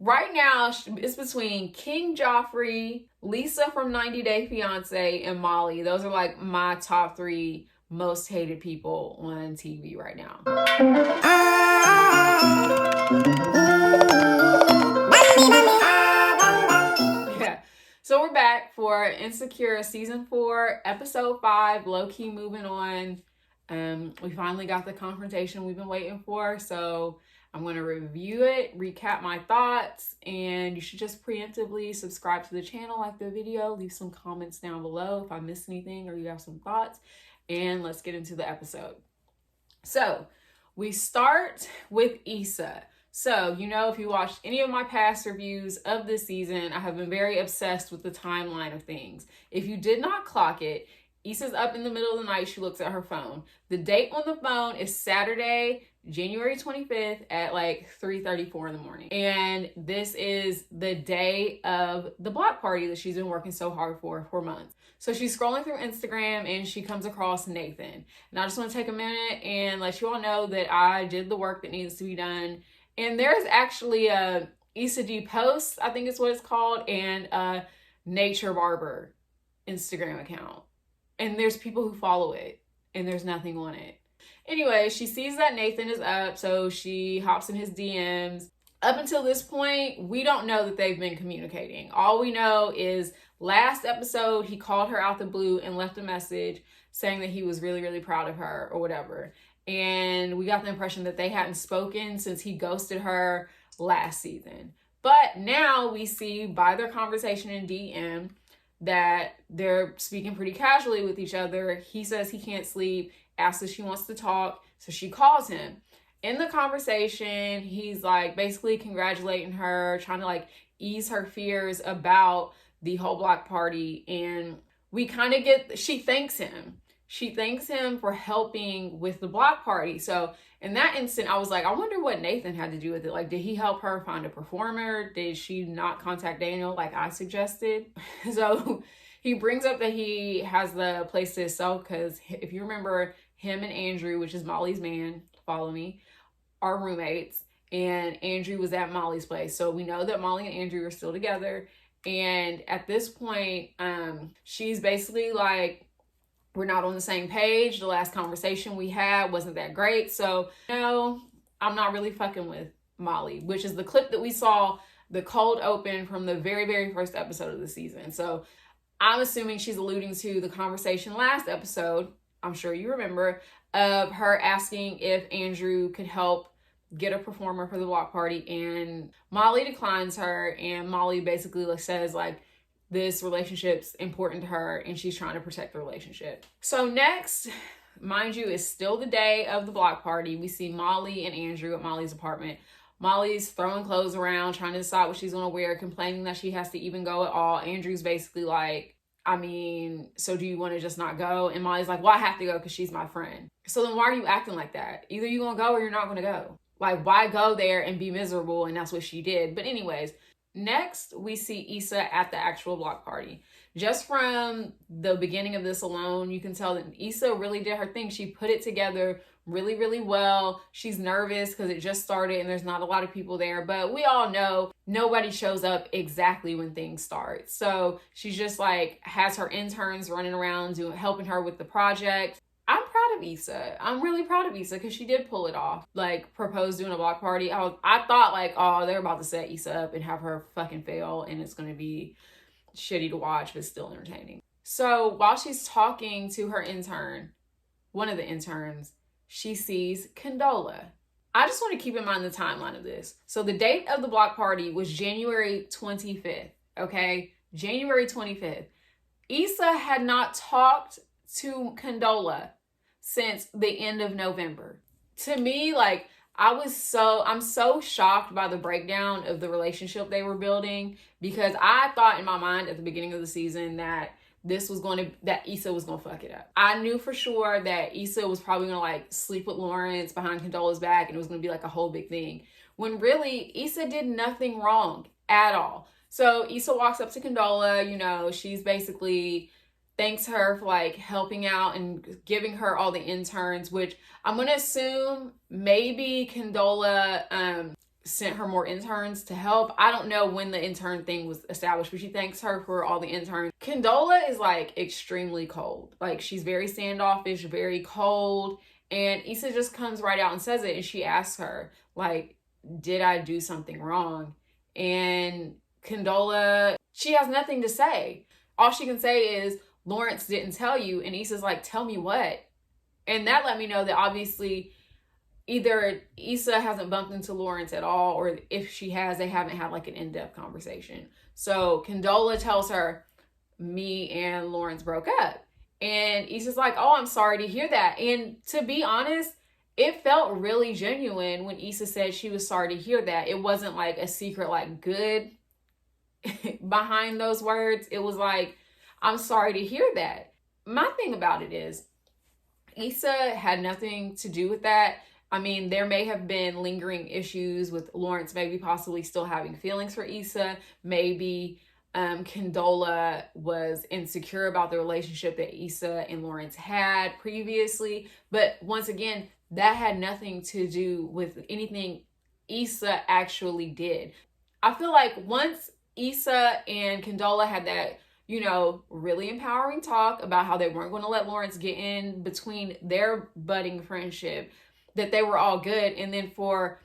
Right now, it's between King Joffrey, Lisa from 90 Day Fiance, and Molly. Those are like my top 3 most hated people on TV right now. Yeah. So we're back for Insecure Season 4, Episode 5, Lowkey moving on. We finally got the confrontation we've been waiting for, so I'm going to review it, recap my thoughts, and you should just preemptively subscribe to the channel, like the video, leave some comments down below if I missed anything or you have some thoughts, and let's get into the episode. So we start with Issa. So, you know, if you watched any of my past reviews of this season, I have been very obsessed with the timeline of things. If you did not clock it, Issa's up in the middle of the night. She looks at her phone. The date on the phone is Saturday, January 25th at like 3:34 in the morning. And this is the day of the block party that she's been working so hard for months. So she's scrolling through Instagram and she comes across Nathan. And I just want to take a minute and let you all know that I did the work that needs to be done. And there's actually a Issa D Post, I think is what it's called, and a Nature Barber Instagram account. And there's people who follow it, and there's nothing on it. Anyway, she sees that Nathan is up, so she hops in his DMs. Up until this point, we don't know that they've been communicating. All we know is last episode, he called her out the blue and left a message saying that he was really, really proud of her or whatever. And we got the impression that they hadn't spoken since he ghosted her last season. But now we see by their conversation in DM that they're speaking pretty casually with each other. He says he can't sleep, asks if she wants to talk, so she calls him. In the conversation, he's like basically congratulating her, trying to like ease her fears about the whole block party. And we kind of get, she thanks him. She thanks him for helping with the block party. So in that instant, I was like, I wonder what Nathan had to do with it. Like, did he help her find a performer? Did she not contact Daniel like I suggested? So he brings up that he has the place to himself because if you remember, him and Andrew, which is Molly's man, follow me, are roommates. And Andrew was at Molly's place. So we know that Molly and Andrew are still together. And at this point, she's basically like, we're not on the same page. The last conversation we had wasn't that great. So, no, I'm not really fucking with Molly, which is the clip that we saw, the cold open from the very, very first episode of the season. So I'm assuming she's alluding to the conversation last episode, I'm sure you remember, of her asking if Andrew could help get a performer for the block party. And Molly declines her. And Molly basically says like, this relationship's important to her and she's trying to protect the relationship. So next, mind you, is still the day of the block party. We see Molly and Andrew at Molly's apartment. Molly's throwing clothes around, trying to decide what she's gonna wear, complaining that she has to even go at all. Andrew's basically like, I mean, so do you want to just not go? And Molly's like, well, I have to go because she's my friend. So then why are you acting like that? Either you're gonna go or you're not gonna go. Like, why go there and be miserable? And that's what she did. But anyways, next, we see Issa at the actual block party. Just from the beginning of this alone, you can tell that Issa really did her thing. She put it together really, really well. She's nervous because it just started and there's not a lot of people there. But we all know nobody shows up exactly when things start. So she's just like has her interns running around helping her with the project. I'm proud of Issa. I'm really proud of Issa because she did pull it off. Like, propose doing a block party. I thought like, oh, they're about to set Issa up and have her fucking fail and it's going to be shitty to watch, but still entertaining. So while she's talking to her intern, one of the interns, she sees Condola. I just want to keep in mind the timeline of this. So the date of the block party was January 25th, okay? January 25th. Issa had not talked to Condola since the end of November. To me, like, I'm so shocked by the breakdown of the relationship they were building because I thought in my mind at the beginning of the season that that Issa was gonna fuck it up. I knew for sure that Issa was probably gonna like sleep with Lawrence behind Condola's back and it was gonna be like a whole big thing. When really Issa did nothing wrong at all. So Issa walks up to Condola, you know, she's basically thanks her for like helping out and giving her all the interns, which I'm gonna assume maybe Condola sent her more interns to help. I don't know when the intern thing was established, but she thanks her for all the interns. Condola is like extremely cold. Like she's very standoffish, very cold. And Issa just comes right out and says it. And she asks her, like, did I do something wrong? And Condola, she has nothing to say. All she can say is, Lawrence didn't tell you. And Issa's like, tell me what? And that let me know that obviously either Issa hasn't bumped into Lawrence at all, or if she has, they haven't had like an in-depth conversation. So Condola tells her, me and Lawrence broke up. And Issa's like, oh, I'm sorry to hear that. And to be honest, it felt really genuine when Issa said she was sorry to hear that. It wasn't like a secret, like good behind those words. It was like, I'm sorry to hear that. My thing about it is, Issa had nothing to do with that. I mean, there may have been lingering issues with Lawrence, maybe possibly still having feelings for Issa. Maybe Condola was insecure about the relationship that Issa and Lawrence had previously. But once again, that had nothing to do with anything Issa actually did. I feel like once Issa and Condola had that, you know, really empowering talk about how they weren't going to let Lawrence get in between their budding friendship, that they were all good. And then for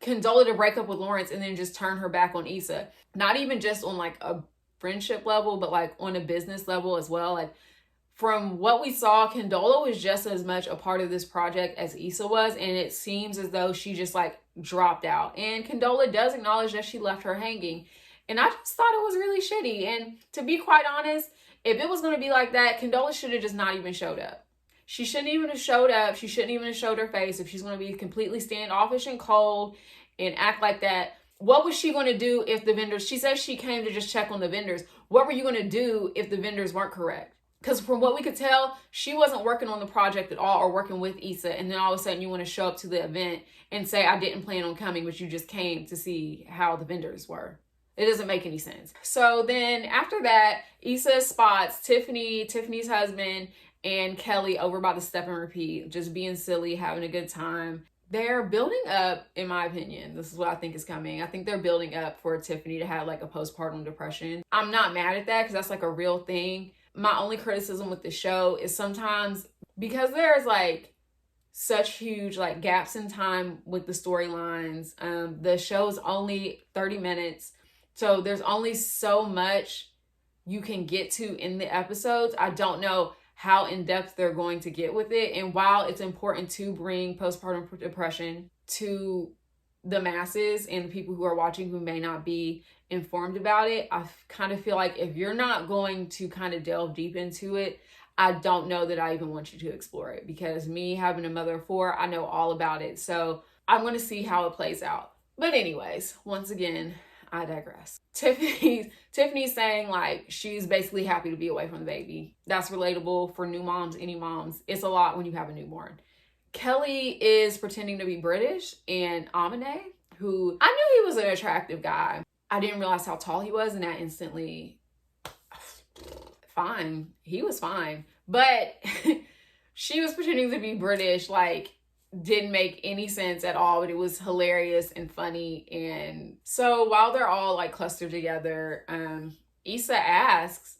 Condola to break up with Lawrence and then just turn her back on Issa, not even just on like a friendship level, but like on a business level as well. Like from what we saw, Condola was just as much a part of this project as Issa was. And it seems as though she just like dropped out. And Condola does acknowledge that she left her hanging. And I just thought it was really shitty. And to be quite honest, if it was going to be like that, Condola should have just not even showed up. She shouldn't even have showed up. She shouldn't even have showed her face. If she's going to be completely standoffish and cold and act like that, what was she going to do if the vendors, she says she came to just check on the vendors. What were you going to do if the vendors weren't correct? Because from what we could tell, she wasn't working on the project at all or working with Issa. And then all of a sudden you want to show up to the event and say, I didn't plan on coming, but you just came to see how the vendors were. It doesn't make any sense. So then after that, Issa spots Tiffany's husband, and Kelly over by the step and repeat, just being silly, having a good time. They're building up, in my opinion, this is what I think is coming. I think they're building up for Tiffany to have like a postpartum depression. I'm not mad at that because that's like a real thing. My only criticism with the show is sometimes because there's like such huge like gaps in time with the storylines. The show's only 30 minutes. So there's only so much you can get to in the episodes. I don't know how in-depth they're going to get with it. And while it's important to bring postpartum depression to the masses and the people who are watching who may not be informed about it, I kind of feel like if you're not going to kind of delve deep into it, I don't know that I even want you to explore it, because me having a mother of 4, I know all about it. So I'm going to see how it plays out. But anyways, once again, I digress. Tiffany's saying like she's basically happy to be away from the baby. That's relatable for new moms, any moms. It's a lot when you have a newborn. Kelly is pretending to be British, and Amine, who I knew he was an attractive guy. I didn't realize how tall he was, and that instantly, fine. He was fine. But she was pretending to be British, like, didn't make any sense at all, but it was hilarious and funny. And so while they're all like clustered together, Issa asks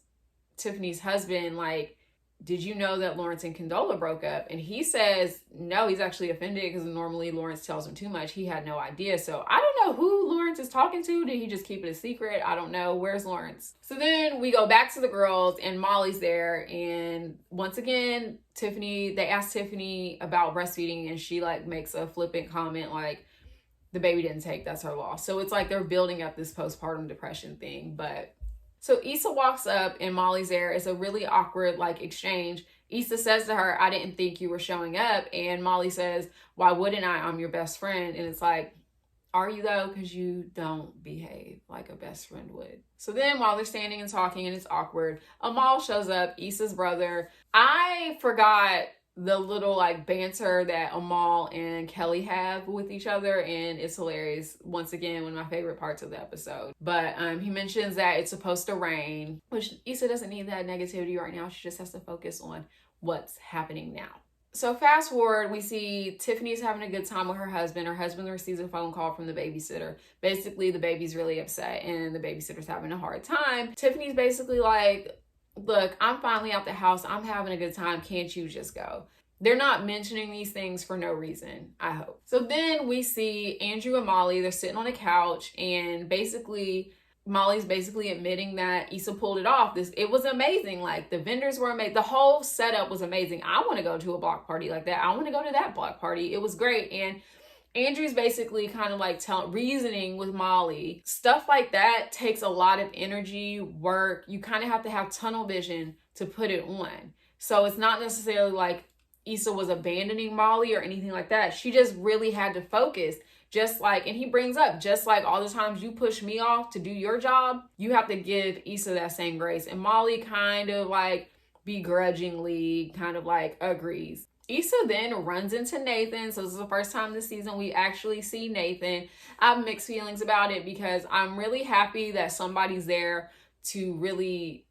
Tiffany's husband, like, did you know that Lawrence and Condola broke up? And he says no, he's actually offended because normally Lawrence tells him too much. He had no idea. So I don't know who Lawrence is talking to. Did he just keep it a secret? I don't know. Where's Lawrence? So then we go back to the girls and Molly's there. And once again, they asked Tiffany about breastfeeding, and she like makes a flippant comment like, the baby didn't take, that's her loss. So it's like they're building up this postpartum depression thing. But so Issa walks up and Molly's there. It's a really awkward like exchange. Issa says to her, I didn't think you were showing up. And Molly says, why wouldn't I? I'm your best friend. And it's like, are you though? Because you don't behave like a best friend would. So then while they're standing and talking and it's awkward, Amal shows up, Issa's brother. I forgot the little like banter that Amal and Kelly have with each other, and it's hilarious. Once again, one of my favorite parts of the episode. But he mentions that it's supposed to rain, which Issa doesn't need that negativity right now. She just has to focus on what's happening now. So fast forward, we see Tiffany's having a good time with her husband. Her husband receives a phone call from the babysitter. Basically, the baby's really upset and the babysitter's having a hard time. Tiffany's basically like, look, I'm finally out the house. I'm having a good time. Can't you just go? They're not mentioning these things for no reason, I hope. So then we see Andrew and Molly. They're sitting on a couch and basically Molly's basically admitting that Issa pulled it off. It was amazing. Like, the vendors were amazing. The whole setup was amazing. I want to go to a block party like that. I want to go to that block party. It was great. And Andrew's basically kind of like reasoning with Molly. Stuff like that takes a lot of energy, work. You kind of have to have tunnel vision to put it on. So it's not necessarily like Issa was abandoning Molly or anything like that. She just really had to focus. Just like, and he brings up, just like all the times you push me off to do your job, you have to give Issa that same grace. And Molly kind of like begrudgingly kind of like agrees. Issa then runs into Nathan. So this is the first time this season we actually see Nathan. I have mixed feelings about it because I'm really happy that somebody's there to really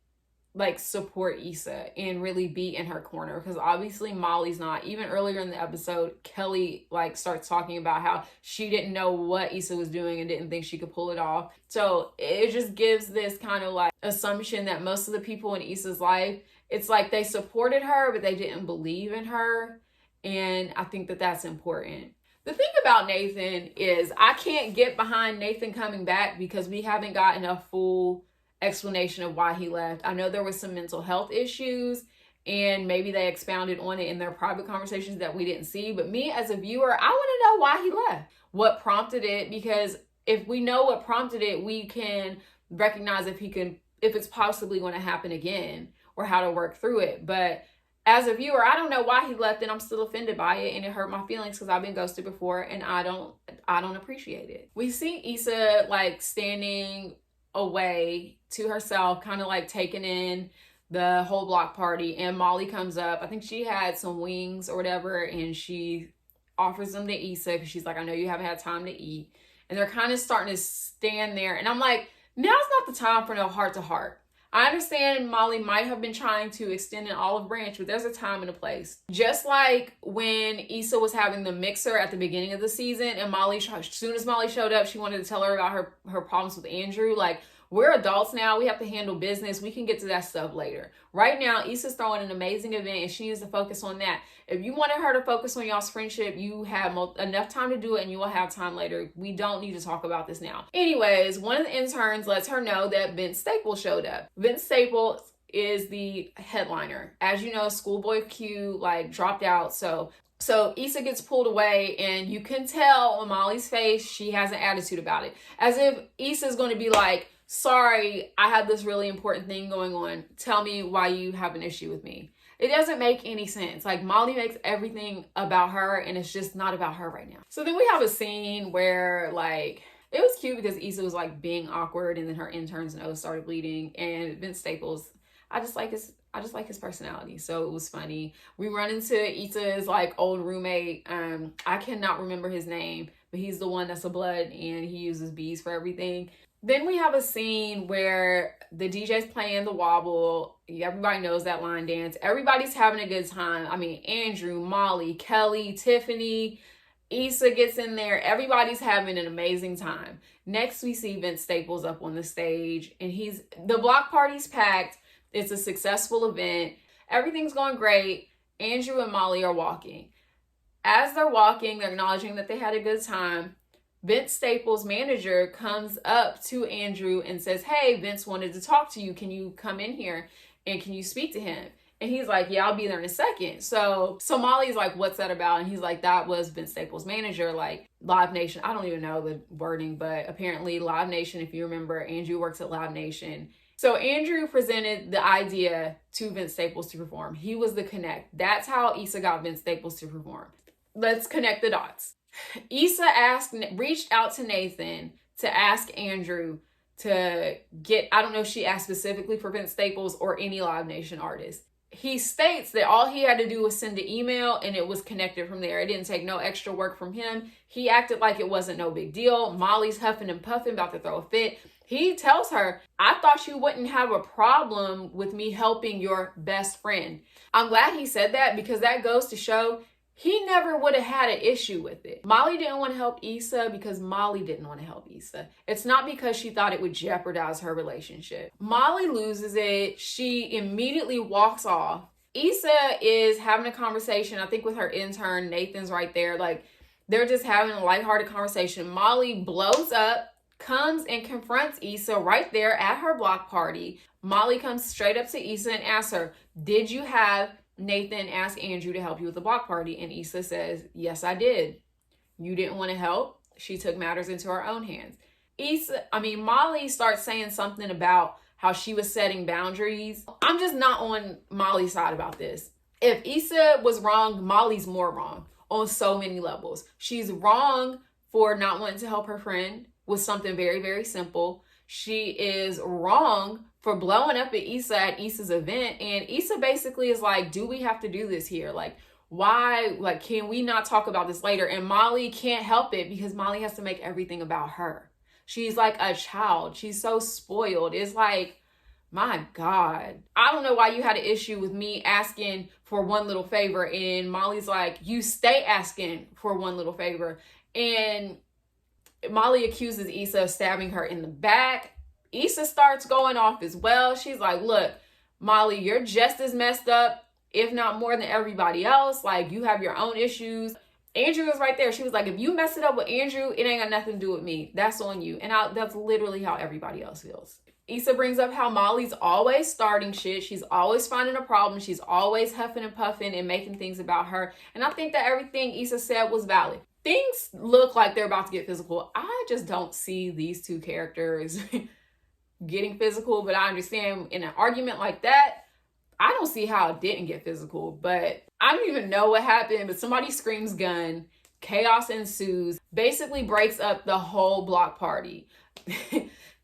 like support Issa and really be in her corner, because obviously Molly's not. Even earlier in the episode, Kelly like starts talking about how she didn't know what Issa was doing and didn't think she could pull it off. So it just gives this kind of like assumption that most of the people in Issa's life, it's like they supported her but they didn't believe in her, and I think that that's important. The thing about Nathan is I can't get behind Nathan coming back because we haven't gotten a full explanation of why he left. I know there was some mental health issues and maybe they expounded on it in their private conversations that we didn't see, but me as a viewer, I want to know why he left, what prompted it, because if we know what prompted it, we can recognize if it's possibly going to happen again or how to work through it. But as a viewer, I don't know why he left and I'm still offended by it, and it hurt my feelings because I've been ghosted before and I don't appreciate it. We see Issa like standing away to herself, kind of like taking in the whole block party, and Molly comes up. I think she had some wings or whatever, and she offers them to Issa because she's like, I know you haven't had time to eat. And they're kind of starting to stand there, and I'm like, now's not the time for no heart to heart. I understand Molly might have been trying to extend an olive branch, but there's a time and a place. Just like when Issa was having the mixer at the beginning of the season, and as soon as Molly showed up, she wanted to tell her about her problems with Andrew. Like, we're adults now. We have to handle business. We can get to that stuff later. Right now, Issa's throwing an amazing event and she needs to focus on that. If you wanted her to focus on y'all's friendship, you have enough time to do it and you will have time later. We don't need to talk about this now. Anyways, one of the interns lets her know that Vince Staples showed up. Vince Staples is the headliner. As you know, Schoolboy Q like dropped out. So Issa gets pulled away, and you can tell on Molly's face, she has an attitude about it. As if Issa's going to be like, sorry, I had this really important thing going on. Tell me why you have an issue with me. It doesn't make any sense. Like, Molly makes everything about her, and it's just not about her right now. So then we have a scene where, like, it was cute because Issa was, like, being awkward, and then her intern's nose started bleeding, and Vince Staples, I just like his personality. So it was funny. We run into Issa's, like, old roommate. I cannot remember his name, but he's the one that's a blood, and he uses bees for everything. Then we have a scene where the DJ's playing the wobble. Everybody knows that line dance. Everybody's having a good time. I mean, Andrew, Molly, Kelly, Tiffany, Issa gets in there. Everybody's having an amazing time. Next, we see Vince Staples up on the stage, and the block party's packed. It's a successful event. Everything's going great. Andrew and Molly are walking. As they're walking, they're acknowledging that they had a good time. Vince Staples' manager comes up to Andrew and says, hey, Vince wanted to talk to you. Can you come in here and can you speak to him? And he's like, yeah, I'll be there in a second. So Molly's like, what's that about? And he's like, that was Vince Staples' manager, like Live Nation. I don't even know the wording, but apparently Live Nation, if you remember, Andrew works at Live Nation. So Andrew presented the idea to Vince Staples to perform. He was the connect. That's how Issa got Vince Staples to perform. Let's connect the dots. Issa reached out to Nathan to ask Andrew to get, I don't know if she asked specifically for Vince Staples or any Live Nation artist. he states that all he had to do was send an email and it was connected from there. It didn't take no extra work from him. He acted like it wasn't no big deal. Molly's huffing and puffing, about to throw a fit. He tells her, I thought you wouldn't have a problem with me helping your best friend. I'm glad he said that, because that goes to show he never would have had an issue with it. Molly didn't want to help Issa because Molly didn't want to help Issa. It's not because she thought it would jeopardize her relationship. Molly loses it. She immediately walks off. Issa is having a conversation, I think, with her intern. Nathan's right there. Like, they're just having a lighthearted conversation. Molly blows up, comes and confronts Issa right there at her block party. Molly comes straight up to Issa and asks her, did you have Nathan ask Andrew to help you with the block party? And Issa says, yes, I did. You didn't want to help. She took matters into her own hands. Molly starts saying something about how she was setting boundaries. I'm just not on Molly's side about this. If Issa was wrong, Molly's more wrong on so many levels. She's wrong for not wanting to help her friend with something very, very simple. She is wrong for blowing up at Issa at Issa's event. And Issa basically is like, do we have to do this here? Like, why? Like, can we not talk about this later? And Molly can't help it because Molly has to make everything about her. She's like a child. She's so spoiled. It's like, my God. I don't know why you had an issue with me asking for one little favor. And Molly's like, you stay asking for one little favor. And Molly accuses Issa of stabbing her in the back. Issa starts going off as well. She's like, look, Molly, you're just as messed up, if not more than everybody else. Like, you have your own issues. Andrew was right there. She was like, if you mess it up with Andrew, it ain't got nothing to do with me. That's on you. And that's literally how everybody else feels. Issa brings up how Molly's always starting shit. She's always finding a problem. She's always huffing and puffing and making things about her. And I think that everything Issa said was valid. Things look like they're about to get physical. I just don't see these two characters getting physical, but I understand in an argument like that, I don't see how it didn't get physical. But I don't even know what happened, but somebody screams gun, chaos ensues, basically breaks up the whole block party.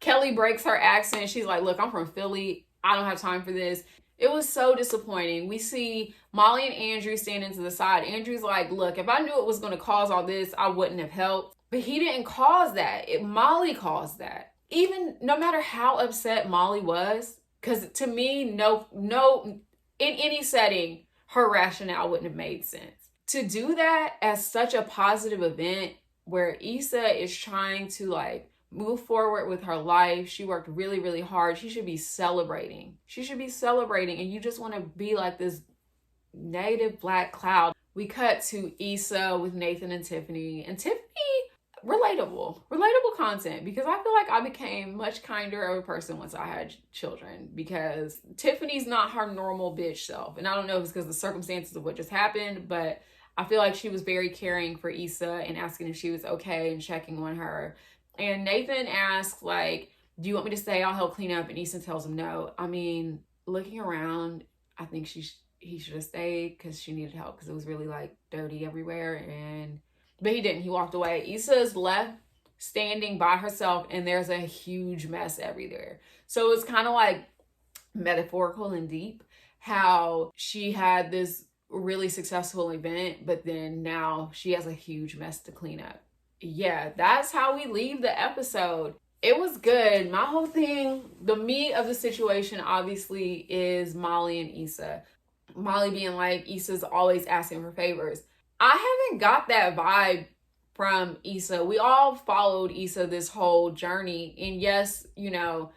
Kelly breaks her accent. She's like, look, I'm from Philly. I don't have time for this. It was so disappointing. We see Molly and Andrew standing to the side. Andrew's like, look, if I knew it was going to cause all this, I wouldn't have helped. But he didn't cause that. Molly caused that. Even no matter how upset Molly was, because to me, no, in any setting, her rationale wouldn't have made sense. To do that as such a positive event where Issa is trying to like move forward with her life. She worked really, really hard. She should be celebrating. She should be celebrating. And you just want to be like this negative black cloud. We cut to Issa with Nathan and Tiffany. And Tiffany, relatable content, because I feel like I became much kinder of a person once I had children, because Tiffany's not her normal bitch self. And I don't know if it's because the circumstances of what just happened, but I feel like she was very caring for Issa and asking if she was okay and checking on her. And Nathan asks, like, do you want me to stay? I'll help clean up. And Issa tells him no. I mean, looking around, I think he should have stayed because she needed help, because it was really like dirty everywhere. But he didn't. He walked away. Issa is left standing by herself, and there's a huge mess everywhere. So it's kind of like metaphorical and deep how she had this really successful event, but then now she has a huge mess to clean up. Yeah, that's how we leave the episode. It was good. My whole thing, the meat of the situation obviously is Molly and Issa. Molly being like, Issa's always asking for favors. I haven't got that vibe from Issa. We all followed Issa this whole journey. And yes, you know,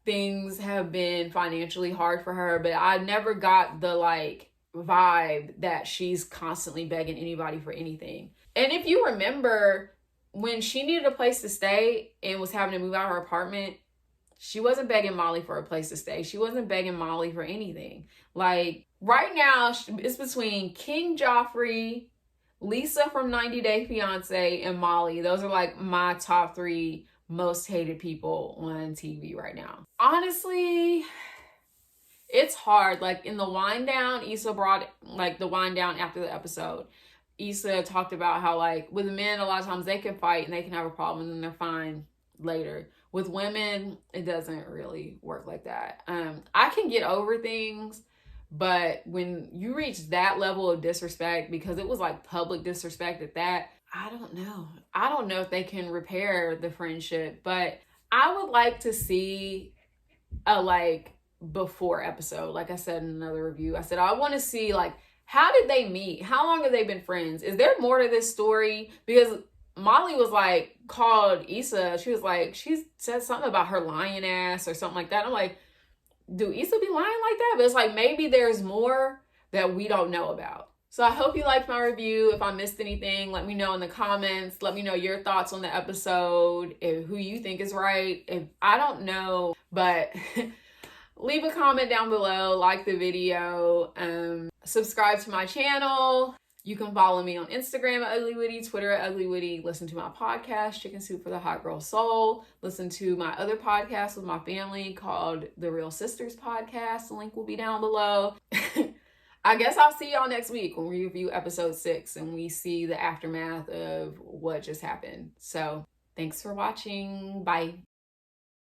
things have been financially hard for her, but I never got the like vibe that she's constantly begging anybody for anything. And if you remember, when she needed a place to stay and was having to move out of her apartment, she wasn't begging Molly for a place to stay. She wasn't begging Molly for anything. Like, right now, it's between King Joffrey, Lisa from 90 Day Fiancé, and Molly. Those are like my top 3 most hated people on TV right now. Honestly, it's hard. Like, in the wind down, Issa brought like the wind down after the episode. Issa talked about how, like, with men, a lot of times they can fight and they can have a problem and then they're fine later. With women, it doesn't really work like that. I can get over things, But when you reach that level of disrespect, because it was like public disrespect at that, I don't know. I don't know if they can repair the friendship, but I would like to see a like before episode. Like I said in another review, I said I want to see like, how did they meet? How long have they been friends? Is there more to this story? Because Molly was like, called Issa. She was like, she said something about her lying ass or something like that. I'm like, do Issa be lying like that? But it's like, maybe there's more that we don't know about. So I hope you liked my review. If I missed anything, let me know in the comments. Let me know your thoughts on the episode, if who you think is right. If I don't know, but leave a comment down below, like the video, subscribe to my channel. You can follow me on Instagram at Ugly Witty, Twitter at Ugly Witty, listen to my podcast, Chicken Soup for the Hot Girl Soul, listen to my other podcast with my family called The Real Sisters Podcast. The link will be down below. I guess I'll see y'all next week when we review episode 6 and we see the aftermath of what just happened. So thanks for watching. Bye.